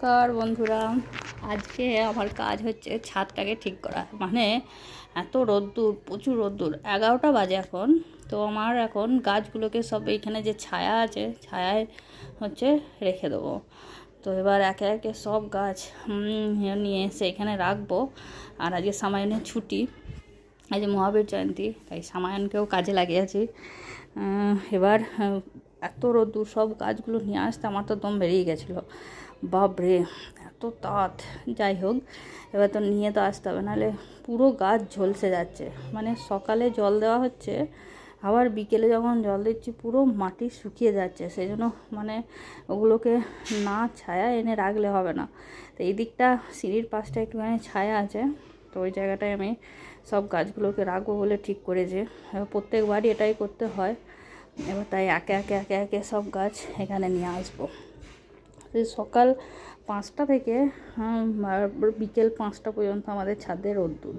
নমস্কার বন্ধুরা। আজকে আমার কাজ হচ্ছে ছাদটাকে ঠিক করা। মানে এত রোদ্দুর, প্রচুর রোদ্দুর, 11টা বাজে এখন। তো আমার এখন গাছগুলোকে সব এইখানে যে ছায়া আছে, ছায়ায় হচ্ছে রেখে দেবো। তো এবার একে একে সব গাছ নিয়ে এসে এখানে রাখবো। আর আজকে সামায়নের ছুটি, আজ মহাবীর জয়ন্তী, তাই সামায়নকেও কাজে লাগিয়েছি। এবার এত রোদ্দুর, সব গাছগুলো নিয়ে আসতে আমার তো দম বেরিয়ে গেছিলো। বাপরে এত তাত! যাই হোক, এবার তো নিয়ে তো আসতে হবে, নাহলে পুরো গাছ ঝলসে যাচ্ছে। মানে সকালে জল দেওয়া হচ্ছে, আবার বিকেলে যখন জল দিচ্ছি পুরো মাটি শুকিয়ে যাচ্ছে। সেই জন্য মানে ওগুলোকে না ছায়া এনে রাখলে হবে না। তো এই দিকটা সিঁড়ির পাশটা একটুখানি ছায়া আছে, তো ওই জায়গাটায় আমি সব গাছগুলোকে রাখবো বলে ঠিক করেছি। এবার প্রত্যেকবারই এটাই করতে হয়। এবার তাই একে একে একে একে সব গাছ এখানে নিয়ে আসবো। সকাল 5টা থেকে বিকেল 5টা পর্যন্ত আমাদের ছাদে রোদ্দুর,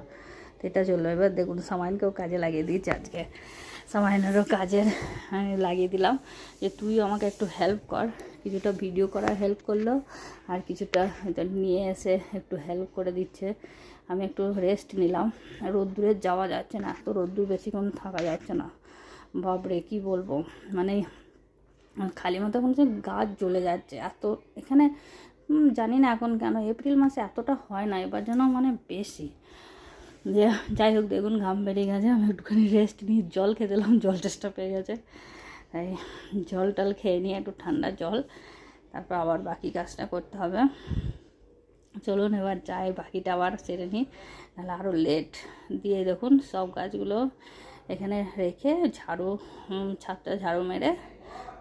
এটা চললো। এবার দেখুন, সামাইনকেও কাজে লাগিয়ে দিয়েছি আজকে। সামাইনেরও কাজের আমি লাগিয়ে দিলাম যে তুইও আমাকে একটু হেল্প কর। কিছুটা ভিডিও করার হেল্প করলো, আর কিছুটা নিয়ে এসে একটু হেল্প করে দিচ্ছে। আমি একটু রেস্ট নিলাম। রোদ্দুরে যাওয়া যাচ্ছে না, এত রোদ্দুর বেশিক্ষণ থাকা যাচ্ছে না। বাপরে কী বলবো, মানে খালি মতো এখন যে গাছ জ্বলে যাচ্ছে এত এখানে। জানি না এখন কেন এপ্রিল মাসে এতটা হয় না, এবার যেন মানে বেশি। যে যাই হোক, দেখুন ঘাম বেরিয়ে গেছে, আমি একটুখানি রেস্ট নিয়ে জল খেয়ে দিলাম, জল টেস্টটা পেয়ে গেছে। তাই জল টল খেয়ে নিয়ে একটু ঠান্ডা জল, তারপর আবার বাকি কাজটা করতে হবে। চলুন এবার যাই, বাকিটা আবার সেরে নিই, নাহলে আরও লেট। দিয়ে দেখুন সব গাছগুলো এখানে রেখে ঝাড়ু, ছাদটা ঝাড়ু মেরে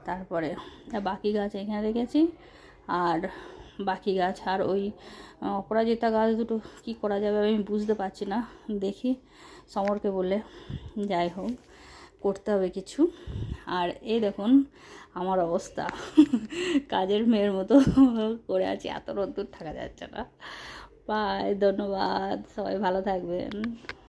তারপরে বাকি গাছ এখানে রেখেছি। আর বাকি গাছ আর ওই অপরাজিতা গাছ দুটো কি করা যাবে আমি বুঝতে পারছি না, দেখি সমরকে বলে। যাই হোক, করতে হবে কিছু। আর এই দেখুন আমার অবস্থা, কাজের মেয়ের মতো করে আছি, এত রোদ্দুর থাকা যাচ্ছে না। বাই, ধন্যবাদ, সবাই ভালো থাকবেন।